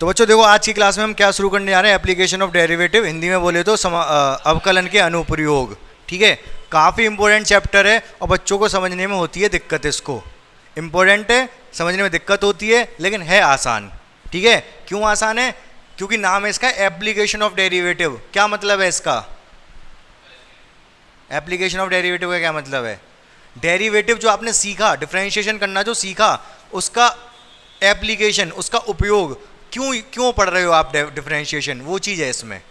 तो बच्चों देखो, आज की क्लास में हम क्या शुरू करने जा रहे हैं, एप्लीकेशन ऑफ डेरिवेटिव, हिंदी में बोले तो अवकलन के अनुप्रयोग। ठीक है, काफ़ी इंपॉर्टेंट चैप्टर है और बच्चों को समझने में होती है दिक्कत। इसको इंपॉर्टेंट है, समझने में दिक्कत होती है, लेकिन है आसान। ठीक है, क्यों आसान है? क्योंकि नाम है इसका एप्लीकेशन ऑफ डेरिवेटिव। क्या मतलब है इसका? एप्लीकेशन ऑफ डेरिवेटिव का क्या मतलब है? डेरिवेटिव जो आपने सीखा, डिफरेंशिएशन करना जो सीखा, उसका एप्लीकेशन, उसका उपयोग। क्यों पढ़ रहे हो आप डिफरेंशिएशन, वो चीज़ है इसमें।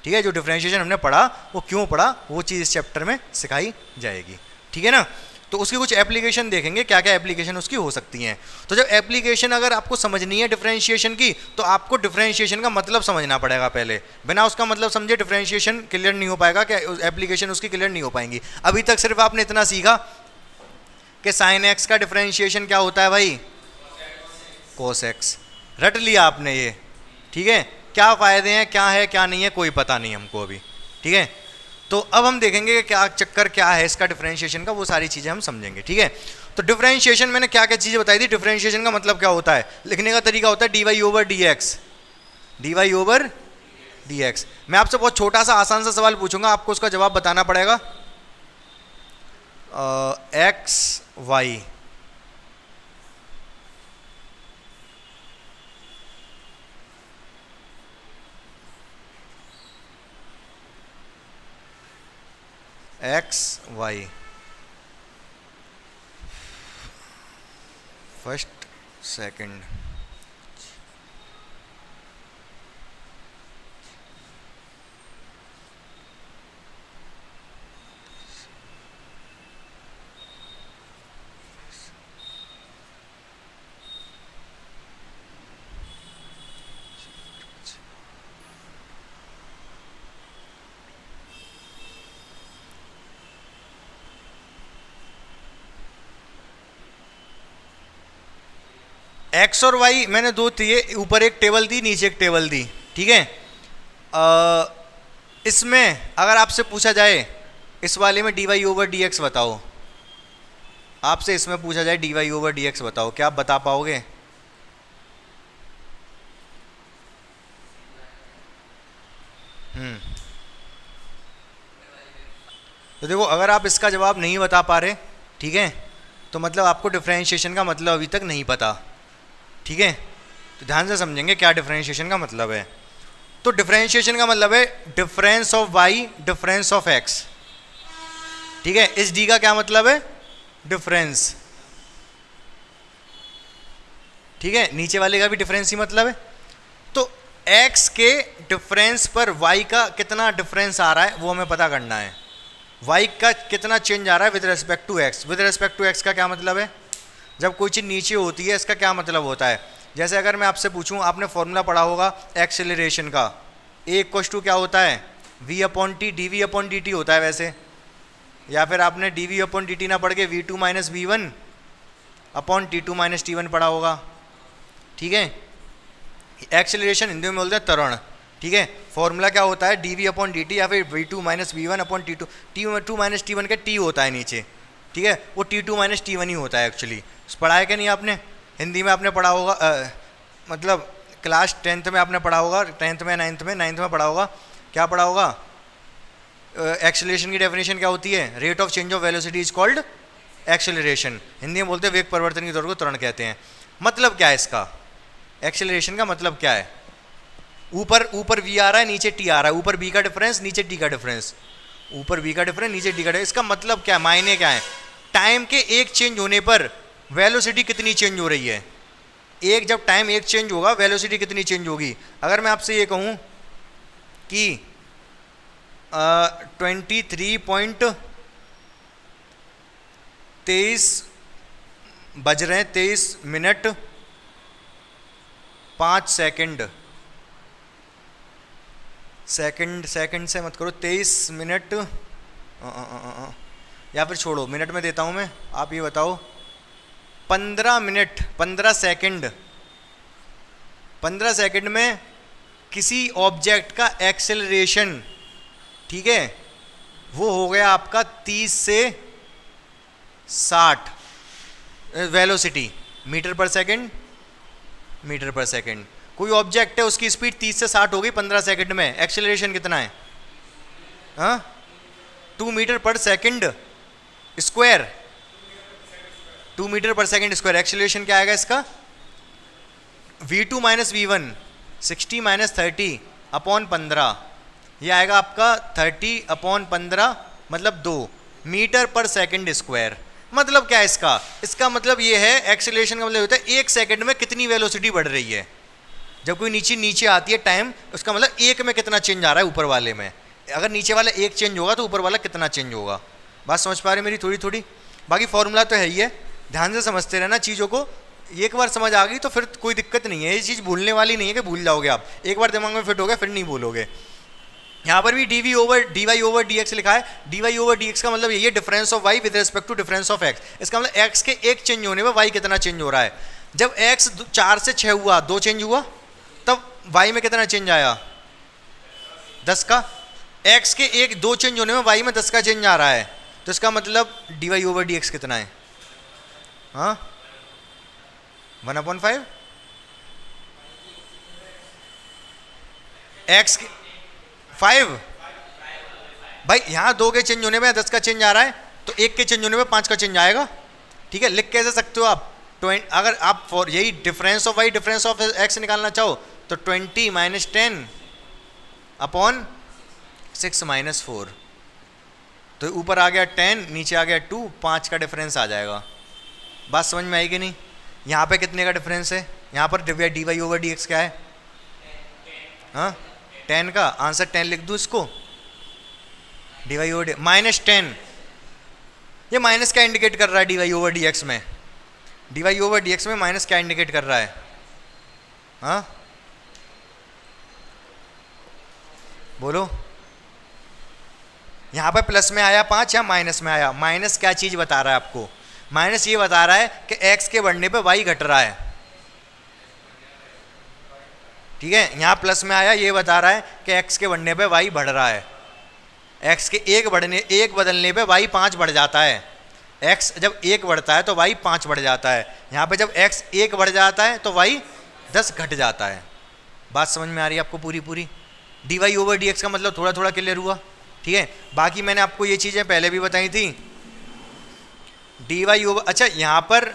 ठीक है, जो डिफरेंशिएशन हमने पढ़ा वो क्यों पढ़ा, वो चीज़ इस चैप्टर में सिखाई जाएगी। ठीक है ना? तो उसकी कुछ एप्लीकेशन देखेंगे, क्या क्या एप्लीकेशन उसकी हो सकती हैं। तो जब एप्लीकेशन अगर आपको समझनी है डिफरेंशिएशन की, तो आपको डिफरेंशिएशन का मतलब समझना पड़ेगा पहले। बिना उसका मतलब समझे डिफरेंशिएशन क्लियर नहीं हो पाएगा, क्या एप्लीकेशन उसकी क्लियर नहीं हो पाएंगी। अभी तक सिर्फ आपने इतना सीखा कि साइन एक्स का डिफरेंशिएशन क्या होता है भाई, कोस एक्स। रट लिया आपने ये। ठीक है, क्या फ़ायदे हैं, क्या है क्या नहीं है, कोई पता नहीं हमको अभी। ठीक है, तो अब हम देखेंगे कि क्या चक्कर क्या है इसका डिफरेंशिएशन का, वो सारी चीज़ें हम समझेंगे। ठीक है, तो डिफरेंशिएशन मैंने क्या क्या चीज़ें बताई थी। डिफरेंशिएशन का मतलब क्या होता है, लिखने का तरीका होता है dy over dx, dy over dx। मैं आपसे बहुत छोटा सा आसान सा सवाल पूछूंगा, आपको उसका जवाब बताना पड़ेगा। X Y, X Y, first second, X और वाई मैंने दो दिए, ऊपर एक टेबल दी, नीचे एक टेबल दी। ठीक है, इसमें अगर आपसे पूछा जाए इस वाले में dy ओवर dx बताओ, आपसे इसमें पूछा जाए dy ओवर dx बताओ, क्या आप बता पाओगे? तो देखो, अगर आप इसका जवाब नहीं बता पा रहे, ठीक है, तो मतलब आपको डिफरेंशिएशन का मतलब अभी तक नहीं पता। ठीक है, तो ध्यान से समझेंगे क्या डिफरेंशिएशन का मतलब है। तो डिफरेंशिएशन का मतलब है difference of y, difference of x। ठीक है, इस d का क्या मतलब है? डिफरेंस। ठीक है, नीचे वाले का भी डिफरेंस ही मतलब है। तो x के डिफरेंस पर y का कितना डिफरेंस आ रहा है वो हमें पता करना है। y का कितना चेंज आ रहा है with respect to x। With respect to x का क्या मतलब है? जब कोई चीज़ नीचे होती है इसका क्या मतलब होता है? जैसे अगर मैं आपसे पूछूं, आपने फॉर्मूला पढ़ा होगा एक्सेलरेशन का, a इक्वल्स टू क्या होता है, v upon T, dv upon dt होता है वैसे। या फिर आपने dv अपॉन dt ना पढ़ के v2 minus v1 upon t2 minus t1 पढ़ा होगा। ठीक है, एक्सेलरेशन हिंदी में बोलते हैं त्वरण। ठीक है, फॉर्मूला क्या होता है, dv अपॉन dt या फिर v2 minus v1 upon t2, t2 minus t1 का t होता है नीचे। ठीक है, वो t2 माइनस t1 ही होता है एक्चुअली। पढ़ा है कि नहीं आपने? हिंदी में आपने पढ़ा होगा, मतलब क्लास 10th में आपने पढ़ा होगा, 10th में, 9th में पढ़ा होगा। क्या पढ़ा होगा? एक्सेलरेशन की डेफिनेशन क्या होती है? Rate of change of velocity is called acceleration. Hindi में बोलते हैं वेग परिवर्तन की दर को त्वरण कहते हैं। मतलब क्या है इसका, एक्सेलरेशन का मतलब क्या है? ऊपर v आ रहा है, नीचे t आ रहा है, ऊपर b का डिफरेंस, नीचे t का डिफरेंस, ऊपर v का डिफरेंस, नीचे t का डिफरेंस। इसका मतलब क्या है, मायने क्या है? टाइम के एक चेंज होने पर वेलोसिटी कितनी चेंज हो रही है। एक जब टाइम एक चेंज होगा, वेलोसिटी कितनी चेंज होगी। अगर मैं आपसे ये कहूँ कि 23.23 बज रहे हैं, 23 मिनट 5 सेकंड, सेकंड से मत करो, 23 मिनट, या फिर छोड़ो, मिनट में देता हूँ मैं, आप ये बताओ 15 मिनट 15 सेकंड, 15 सेकंड में किसी ऑब्जेक्ट का एक्सेलरेशन, ठीक है, वो हो गया आपका 30 से 60 वेलोसिटी मीटर पर सेकंड, मीटर पर सेकंड। कोई ऑब्जेक्ट है उसकी स्पीड 30 से 60 हो गई 15 सेकंड में, एक्सेलरेशन कितना है? हाँ 2 मीटर पर सेकंड स्क्वायर, 2 मीटर पर सेकंड स्क्वायर। एक्सेलरेशन क्या आएगा इसका? v2 minus v1 60 minus 30 upon 15, ये आएगा आपका 30 अपॉन 15 मतलब 2 मीटर पर सेकंड स्क्वायर। मतलब क्या है इसका? इसका मतलब ये है एक्सेलरेशन का मतलब होता है एक सेकंड में कितनी वेलोसिटी बढ़ रही है। जब कोई नीचे आती है टाइम, उसका मतलब एक में कितना चेंज आ रहा है ऊपर वाले में। अगर नीचे वाला एक चेंज होगा तो ऊपर वाला कितना चेंज होगा। बात समझ पा रहे मेरी थोड़ी थोड़ी? बाकी फॉर्मूला तो है ही है, ध्यान से समझते रहना चीज़ों को। एक बार समझ आ गई तो फिर कोई दिक्कत नहीं है, ये चीज़ भूलने वाली नहीं है कि भूल जाओगे आप। एक बार दिमाग में फिट हो गया फिर नहीं भूलोगे। यहाँ पर भी D Y over D X लिखा है। D Y over D X का मतलब यही है difference of Y with respect to difference of X. इसका मतलब एक्स के एक चेंज होने में वाई कितना चेंज हो रहा है। जब एक्स 4 से 6 हुआ, 2 चेंज हुआ, तब वाई में कितना चेंज आया? 10 का। एक्स के एक 2 चेंज होने में वाई में 10 का चेंज आ रहा है, तो इसका मतलब D Y over D X कितना है? हाँ 1/5 एक्स के 5। भाई यहाँ 2 के चेंज होने में 10 का चेंज आ रहा है, तो 1 के चेंज होने में 5 का चेंज आएगा। ठीक है, लिख कैसे सकते हो आप? अगर आप फॉर यही difference of Y difference of X निकालना चाहो तो 20 माइनस 10 अपॉन 6 माइनस 4, तो ऊपर आ गया 10, नीचे आ गया 2, 5 का डिफरेंस आ जाएगा। बात समझ में आई कि नहीं? यहाँ पे कितने का डिफरेंस है? यहाँ पर D Y over D X क्या है? हाँ 10 का। आंसर 10 लिख दूँ इसको? D Y over D minus 10, ये माइनस क्या इंडिकेट कर रहा है D Y over D X में? D Y over D X में माइनस क्या इंडिकेट कर रहा है? हाँ बोलो। यहाँ पर प्लस में आया 5 या माइनस में आया? माइनस क्या चीज़ बता रहा है आपको? माइनस ये बता रहा है कि x के बढ़ने पे y घट रहा है। ठीक है, यहाँ प्लस में आया ये बता रहा है कि x के बढ़ने पे y बढ़ रहा है। x के एक बदलने पे y 5 बढ़ जाता है। x जब 1 बढ़ता है तो y 5 बढ़ जाता है। यहाँ पे जब x 1 बढ़ जाता है तो y 10 घट जाता है। बात समझ में आ रही है आपको पूरी पूरी? D Y over D X का मतलब थोड़ा थोड़ा क्लियर हुआ? ठीक है, बाकी मैंने आपको ये चीज़ें पहले भी बताई थी। डी वाई ओवर, अच्छा यहाँ पर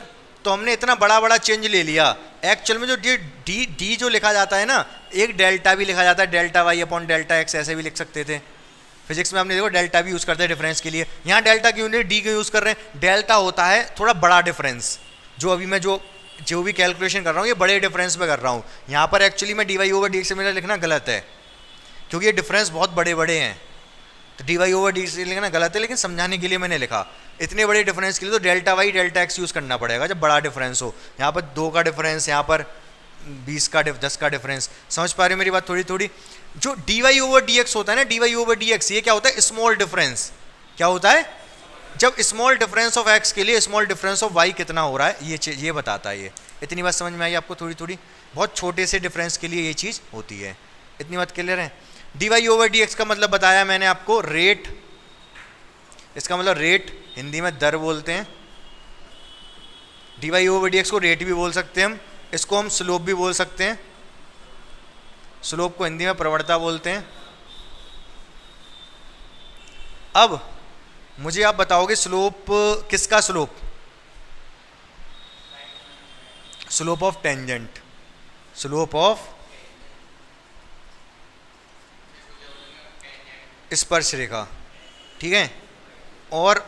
तो हमने इतना बड़ा बड़ा चेंज ले लिया। एक्चुअल में जो डी जो लिखा जाता है ना, एक डेल्टा भी लिखा जाता है, delta Y upon delta X, ऐसे भी लिख सकते थे। फिजिक्स में आपने देखो डेल्टा भी यूज़ करते हैं डिफरेंस के लिए। यहाँ डेल्टा क्यों नहीं, डी क्यों यूज़ कर रहे हैं? डेल्टा होता है थोड़ा बड़ा डिफरेंस। जो अभी मैं जो भी कैलकुलेशन कर रहा हूँ ये बड़े डिफरेंस में कर रहा हूँ। यहाँ पर एक्चुअली में D Y over D X मेरा लिखना गलत है, क्योंकि ये डिफरेंस बहुत बड़े बड़े हैं। तो D Y over D X लिखना गलत है, लेकिन समझाने के लिए मैंने लिखा। इतने बड़े डिफरेंस के लिए तो delta Y delta X use करना पड़ेगा जब बड़ा डिफरेंस हो। यहाँ पर 2 का डिफरेंस, यहाँ पर 10 का डिफरेंस। समझ पा रहे हो मेरी बात थोड़ी थोड़ी? जो D Y over D X होता है ना, D Y over D X, ये क्या होता है? Small difference. क्या होता है? जब स्मॉल डिफरेंस ऑफ एक्स के लिए स्मॉल डिफरेंस ऑफ वाई कितना हो रहा है, ये बताता है। ये इतनी बात समझ में आई आपको थोड़ी थोड़ी? बहुत छोटे से डिफरेंस के लिए ये चीज़ होती है। इतनी बात क्लियर है? D Y over D X का मतलब बताया मैंने आपको, रेट। इसका मतलब रेट, हिंदी में दर बोलते हैं। D Y over D X को रेट भी बोल सकते हैं हम, इसको हम स्लोप भी बोल सकते हैं। स्लोप को हिंदी में प्रवणता बोलते हैं। अब मुझे आप बताओगे स्लोप किसका? Slope slope of tangent, slope of स्पर्श रेखा। ठीक है, और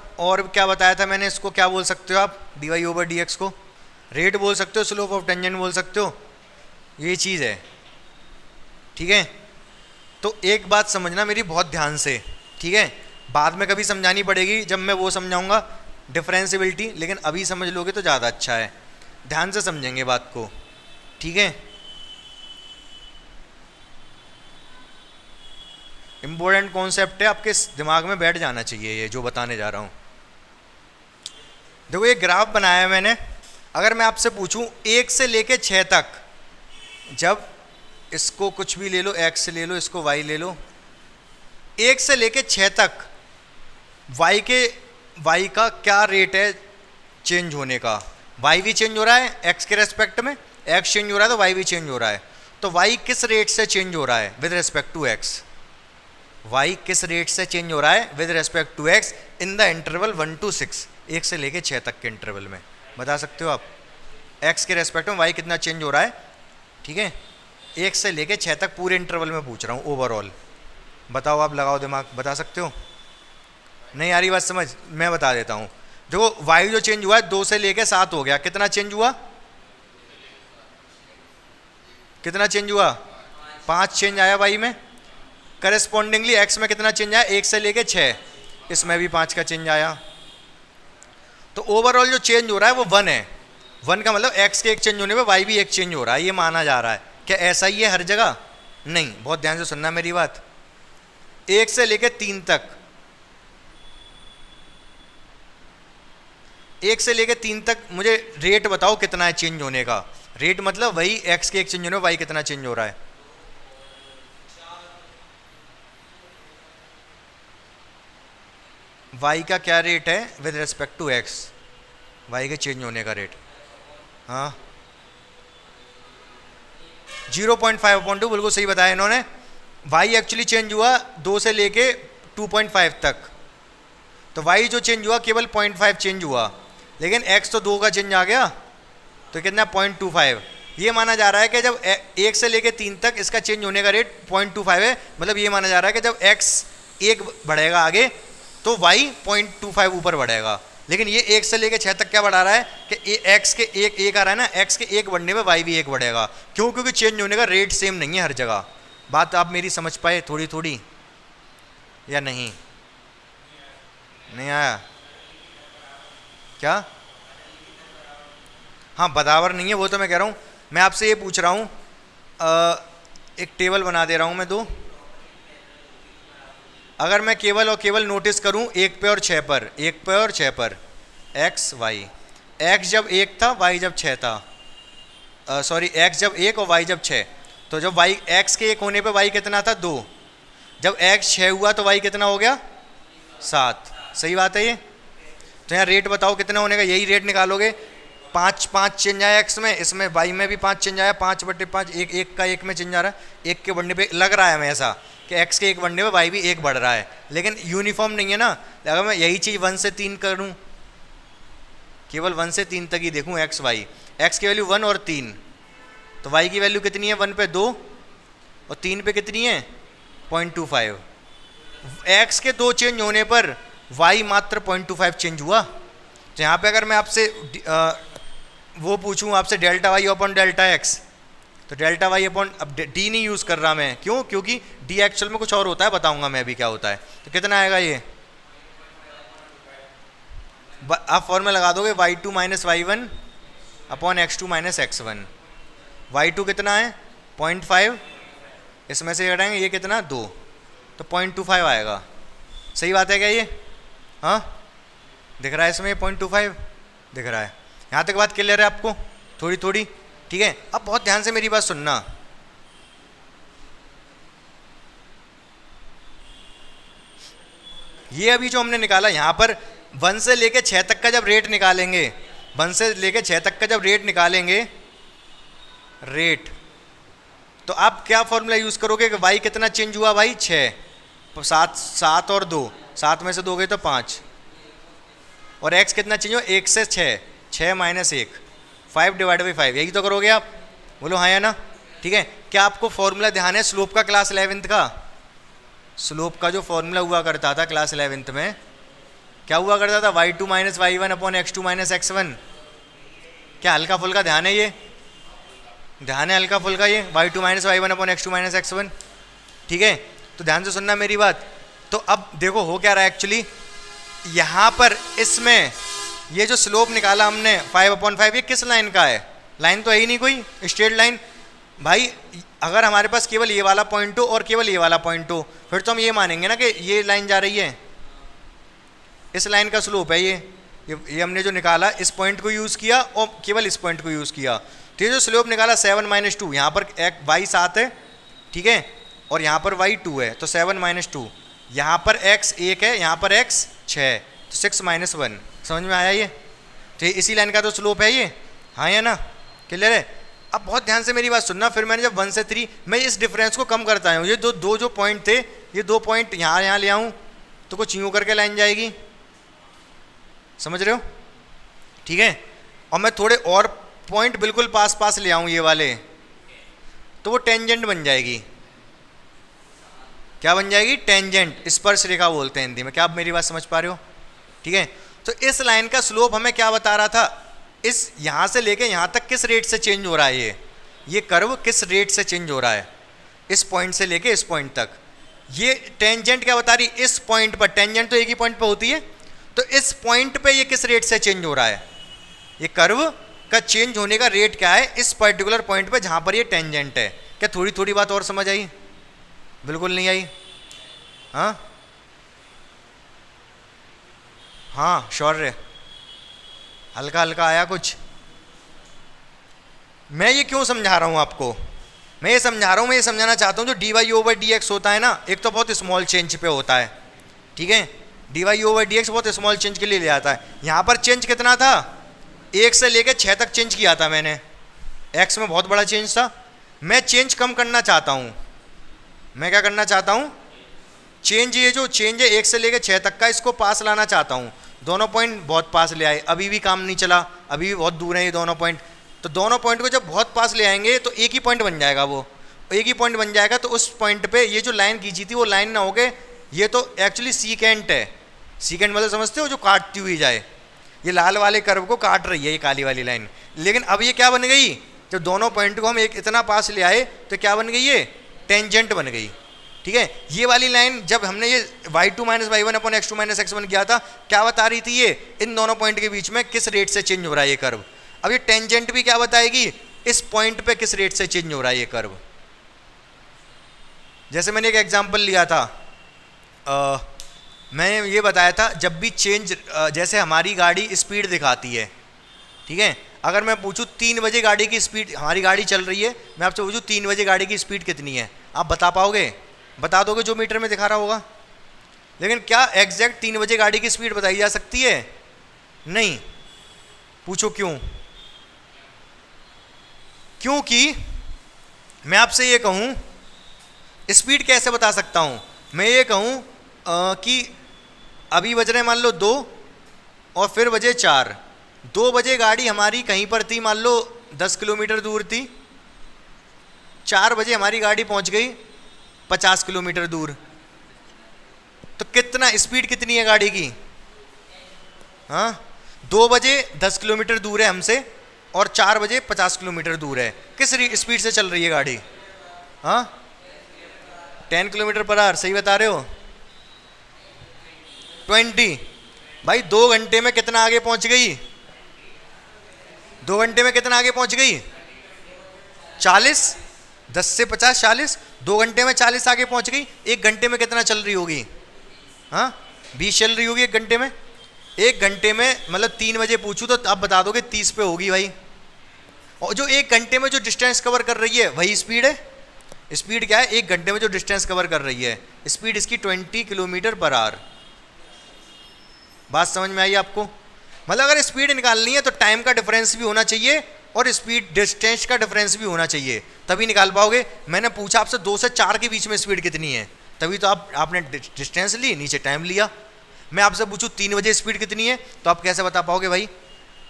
क्या बताया था मैंने? इसको क्या बोल सकते हो आप? D Y over D X को रेट बोल सकते हो, स्लोप ऑफ टेंजेंट बोल सकते हो। ये चीज़ है। ठीक है, तो एक बात समझना मेरी बहुत ध्यान से। ठीक है, बाद में कभी समझानी पड़ेगी जब मैं वो समझाऊंगा डिफरेंशियबिलिटी, लेकिन अभी समझ लोगे तो ज़्यादा अच्छा है। ध्यान से समझेंगे बात को। ठीक है, इम्पोर्टेंट कॉन्सेप्ट है, आपके दिमाग में बैठ जाना चाहिए ये जो बताने जा रहा हूँ। देखो ये ग्राफ बनाया है मैंने। अगर मैं आपसे पूछूं 1 से लेके 6 तक, जब इसको कुछ भी ले लो, x ले लो, इसको y ले लो, 1 से लेके 6 तक y का क्या रेट है चेंज होने का? y भी चेंज हो रहा है x के रेस्पेक्ट में, एक्स चेंज हो रहा है तो वाई भी चेंज हो रहा है। तो वाई किस रेट से चेंज हो रहा है with respect to X? Y किस रेट से चेंज हो रहा है with respect to X in the interval 1 to 6, 1 से लेके 6 तक के इंटरवल में? बता सकते हो आप एक्स के रेस्पेक्ट में वाई कितना चेंज हो रहा है? ठीक है, 1 से लेके 6 तक पूरे इंटरवल में पूछ रहा हूँ ओवरऑल। बताओ, आप लगाओ दिमाग, बता सकते हो? नहीं आ रही बात समझ? मैं बता देता हूँ। देखो वाई जो चेंज हुआ है 2 से लेके 7 हो गया, कितना चेंज हुआ? कितना चेंज हुआ? 5 चेंज आया वाई में। करस्पॉन्डिंगली एक्स में कितना चेंज आया? 1 से लेके 6, इसमें भी 5 का चेंज आया। तो ओवरऑल जो चेंज हो रहा है वो 1 है। 1 का मतलब एक्स के एक चेंज होने पे वाई भी एक चेंज हो रहा है, ये माना जा रहा है। क्या ऐसा ही है हर जगह? नहीं, बहुत ध्यान से सुनना मेरी बात। 1 से लेके 3 तक, 1 से लेके 3 तक मुझे रेट बताओ कितना है चेंज होने का? रेट मतलब वही एक्स के एक चेंज होने में वाई कितना चेंज हो रहा है? वाई का क्या रेट है with respect to X? Y के चेंज होने का रेट, हाँ 0.5/2, बिल्कुल सही बताया इन्होंने। वाई एक्चुअली चेंज हुआ 2 से लेके 2.5 तक, तो वाई जो चेंज हुआ केवल 0.5 चेंज हुआ, लेकिन एक्स तो 2 का चेंज आ गया, तो कितना 0.25। ये माना जा रहा है कि जब 1 से लेके 3 तक इसका चेंज होने का रेट 0.25 है, मतलब ये माना जा रहा है कि जब एक्स 1 बढ़ेगा आगे तो वाई 0.25 ऊपर बढ़ेगा। लेकिन ये 1 से लेके 6 तक क्या बढ़ा रहा है कि एक्स के एक आ रहा है ना, एक्स के 1 बढ़ने में वाई भी 1 बढ़ेगा। क्यों? क्योंकि चेंज होने का रेट सेम नहीं है हर जगह। बात आप मेरी समझ पाए थोड़ी थोड़ी या नहीं? नहीं आया क्या? हाँ बराबर नहीं है वो तो मैं कह रहा हूँ। मैं आपसे ये पूछ रहा हूँ, एक टेबल बना दे रहा हूँ मैं 2। अगर मैं केवल और केवल नोटिस करूं 1 पे और 6 पर, 1 पे और 6 पर एक्स वाई, एक्स जब 1 था वाई जब 6 था, सॉरी एक्स जब 1 और वाई जब 6, तो जब वाई एक्स के 1 होने पे वाई कितना था 2, जब एक्स 6 हुआ तो वाई कितना हो गया 7। सही बात है ये? तो यहाँ रेट बताओ कितना होने का, यही रेट निकालोगे। 5 चेंज आया एक्स में, इसमें वाई में भी 5 चेंज आया, 5/5, 1 का 1 में चेंज आ रहा है। 1 के बढ़ने पे लग रहा है हमें ऐसा कि एक्स के 1 बढ़ने पे वाई भी 1 बढ़ रहा है, लेकिन यूनिफॉर्म नहीं है ना। अगर मैं यही चीज़ 1 से 3 करूँ, केवल 1 से 3 तक ही देखूँ एक्स वाई, एक्स की वैल्यू 1 और 3, तो वाई की वैल्यू कितनी है? 1 पे 2 और 3 पे कितनी है? 0.25। एक्स के 2 चेंज होने पर वाई मात्र 0.25 चेंज हुआ। तो यहाँ पे अगर मैं आपसे वो पूछूं आपसे delta Y upon delta X, तो डेल्टा वाई अपॉन, अब डी नहीं यूज़ कर रहा मैं, क्यों? क्योंकि डी एक्चुअल में कुछ और होता है, बताऊंगा मैं अभी क्या होता है। तो कितना आएगा ये? आप फॉर्मूला लगा दोगे y2 - y1 upon x2 - x1। y2 कितना है? 0.5, इसमें से घटाएंगे ये कितना 2, तो 0.25 आएगा। सही बात है क्या ये? हाँ दिख रहा है इसमें 0.25 दिख रहा है। यहाँ तक बात क्लियर है आपको? थोड़ी थोड़ी ठीक है। अब बहुत ध्यान से मेरी बात सुनना। ये अभी जो हमने निकाला यहाँ पर 1 से लेके 6 तक का जब रेट निकालेंगे, 1 से लेके 6 तक का जब रेट निकालेंगे रेट, तो आप क्या फॉर्मूला यूज़ करोगे कि वाई कितना चेंज हुआ? भाई 6, 7 और 2, 7 में से 2 गए तो 5, और एक्स कितना चेंज हुआ? 1 से 6, 6 - 1, 5/5, यही तो करोगे आप? बोलो हाँ या ना? ठीक है। क्या आपको फॉर्मूला ध्यान है स्लोप का क्लास 11th का? स्लोप का जो फॉर्मूला हुआ करता था क्लास 11th में, क्या हुआ करता था? y2 - y1 upon x2 - x1। क्या हल्का फुल्का ध्यान है ये? ध्यान है हल्का फुल्का ये y2 - y1 upon x2 - x1? ठीक है, तो ध्यान से सुनना मेरी बात। तो अब देखो हो क्या रहा है एक्चुअली, यहाँ पर इसमें ये जो स्लोप निकाला हमने 5/5, ये किस लाइन का है? लाइन तो है ही नहीं कोई, स्ट्रेट लाइन। भाई अगर हमारे पास केवल ये वाला पॉइंट हो और केवल ये वाला पॉइंट हो, फिर तो हम ये मानेंगे ना कि ये लाइन जा रही है, इस लाइन का स्लोप है ये हमने जो निकाला इस पॉइंट को यूज़ किया और केवल इस पॉइंट को यूज़ किया। तो ये जो स्लोप निकाला 7 - 2, यहाँ पर वाई 7 है, ठीक है, और यहाँ पर वाई 2 है, तो 7 - 2, यहाँ पर x 1 है, यहाँ पर x 6, तो 6 - 1। समझ में आया ये? तो इसी लाइन का तो स्लोप है ये, हाँ या ना? क्लियर है? अब बहुत ध्यान से मेरी बात सुनना, फिर मैंने जब 1 से 3 मैं इस डिफरेंस को कम करता हूँ, ये दो जो पॉइंट थे, ये 2 पॉइंट यहाँ ले आऊँ तो कुछ यूँ करके लाइन जाएगी, समझ रहे हो? ठीक है, और मैं थोड़े और पॉइंट बिल्कुल पास पास ले आऊँ ये वाले, तो वो टेंजेंट बन जाएगी। क्या बन जाएगी? टेंजेंट, स्पर्श रेखा बोलते हैं हिंदी में। क्या आप मेरी बात समझ पा रहे हो? ठीक है, तो इस लाइन का स्लोप हमें क्या बता रहा था, इस यहाँ से लेके यहाँ तक किस रेट से चेंज हो रहा है, ये कर्व किस रेट से चेंज हो रहा है, इस पॉइंट से लेके इस पॉइंट तक। ये टेंजेंट क्या बता रही, इस पॉइंट पर, टेंजेंट तो एक ही पॉइंट पर होती है, तो इस पॉइंट पे ये किस रेट से चेंज हो रहा है, ये कर्व का चेंज होने का रेट क्या है इस पर्टिकुलर पॉइंट पे जहाँ पर ये टेंजेंट है। क्या थोड़ी थोड़ी बात और समझ आई? बिल्कुल नहीं आई? हाँ शौर्य, हल्का हल्का आया कुछ? मैं ये क्यों समझा रहा हूँ आपको, मैं ये समझा रहा हूँ, मैं ये समझाना चाहता हूँ जो dy/dx होता है ना, एक तो बहुत स्मॉल चेंज पे होता है, ठीक है, dy/dx बहुत स्मॉल चेंज के लिए ले आता है। यहाँ पर चेंज कितना था, 1 से लेकर 6 तक चेंज किया था मैंने, x में बहुत बड़ा चेंज था। मैं चेंज कम करना चाहता हूँ, मैं क्या करना चाहता हूँ, चेंज, ये जो चेंज है 1 से लेकर 6 तक का, इसको पास लाना चाहता हूँ। दोनों पॉइंट बहुत पास ले आए, अभी भी काम नहीं चला, अभी भी बहुत दूर है ये दोनों पॉइंट। तो दोनों पॉइंट को जब बहुत पास ले आएंगे तो एक ही पॉइंट बन जाएगा, वो एक ही पॉइंट बन जाएगा। तो उस पॉइंट पे ये जो लाइन खींची थी वो लाइन ना हो गए, ये तो एक्चुअली सीकेंट है। सीकेंट मतलब समझते हो, जो काटती हुई जाए, ये लाल वाले कर्व को काट रही है ये काली वाली लाइन। लेकिन अब ये क्या बन गई, जब दोनों पॉइंट को हम एक इतना पास ले आए तो क्या बन गई, ये टेंजेंट बन गई। ठीक है, ये वाली लाइन जब हमने ये y2 - y1 x2 - x1 किया था, क्या बता रही थी, ये इन दोनों पॉइंट के बीच में किस रेट से चेंज हो रहा है ये कर्व। अब ये टेंजेंट भी क्या बताएगी, इस पॉइंट पे किस रेट से चेंज हो रहा है ये कर्व। जैसे मैंने एक एग्जांपल लिया था, मैंने ये बताया था जब भी चेंज, जैसे हमारी गाड़ी स्पीड दिखाती है, ठीक है, अगर मैं पूछूं 3 बजे गाड़ी की स्पीड, हमारी गाड़ी चल रही है, मैं आपसे पूछूं 3 बजे गाड़ी की स्पीड कितनी है, आप बता पाओगे? बता दोगे जो मीटर में दिखा रहा होगा। लेकिन क्या एग्जैक्ट 3 बजे गाड़ी की स्पीड बताई जा सकती है? नहीं। पूछो क्यों? क्योंकि मैं आपसे ये कहूं, स्पीड कैसे बता सकता हूं, मैं ये कहूं कि अभी बज रहे मान लो 2 और फिर बजे 4, 2 बजे गाड़ी हमारी कहीं पर थी, मान लो 10 किलोमीटर दूर थी, 4 बजे हमारी गाड़ी पहुंच गई 50 किलोमीटर दूर, तो कितना स्पीड कितनी है गाड़ी की? हाँ, 2 बजे 10 किलोमीटर दूर है हमसे और 4 बजे 50 किलोमीटर दूर है, किस स्पीड से चल रही है गाड़ी? हाँ, 10 किलोमीटर पर आवर, सही बता रहे हो, 20। भाई 2 घंटे में कितना आगे पहुंच गई? 2 घंटे में कितना आगे पहुंच गई? 40, 10 से 50 40, 2 घंटे में 40 आगे पहुंच गई। 1 घंटे में कितना चल रही होगी? हाँ, 20 चल रही होगी 1 घंटे में। 1 घंटे में मतलब 3 बजे पूछूँ तो आप बता दोगे 30 पे होगी भाई। और जो 1 घंटे में जो डिस्टेंस कवर कर रही है वही स्पीड है। स्पीड क्या है? 1 घंटे में जो डिस्टेंस कवर कर रही है, स्पीड इसकी 20 किलोमीटर पर आवर। बात समझ में आई आपको? मतलब अगर स्पीड निकालनी है तो टाइम का डिफरेंस भी होना चाहिए और स्पीड डिस्टेंस का डिफरेंस भी होना चाहिए, तभी निकाल पाओगे। मैंने पूछा आपसे 2 से 4 के बीच में स्पीड कितनी है, तभी तो आपने डिस्टेंस ली, नीचे टाइम लिया। मैं आपसे पूछूं 3 बजे स्पीड कितनी है, तो आप कैसे बता पाओगे भाई?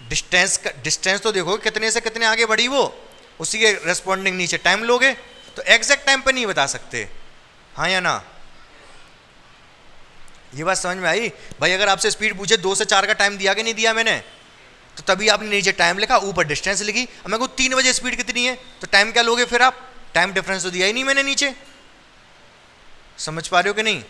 डिस्टेंस तो देखो कितने से कितने आगे बढ़ी वो, उसी के रेस्पॉन्डिंग नीचे टाइम लोगे, तो एग्जैक्ट टाइम पे नहीं बता सकते। हाँ या ना? ये बात समझ में आई भाई? अगर आपसे स्पीड पूछे 2 से 4 का टाइम दिया कि नहीं दिया मैंने, तो तभी आपने नीचे टाइम लिखा, ऊपर डिस्टेंस लिखी। अब मैं कहूँ 3 बजे स्पीड कितनी है, तो टाइम क्या लोगे फिर आप? टाइम डिफरेंस तो दिया ही नहीं मैंने नीचे। समझ पा रहे हो कि नहीं?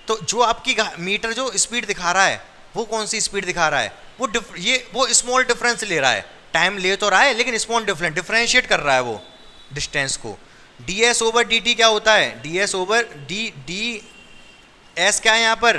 तो जो आपकी मीटर जो स्पीड दिखा रहा है वो कौन सी स्पीड दिखा रहा है? वो स्मॉल डिफरेंस ले रहा है, टाइम ले तो रहा है लेकिन स्मॉल डिफरेंशिएट कर रहा है वो डिस्टेंस को। ds/dt क्या होता है? ds/d, ds क्या है यहाँ पर?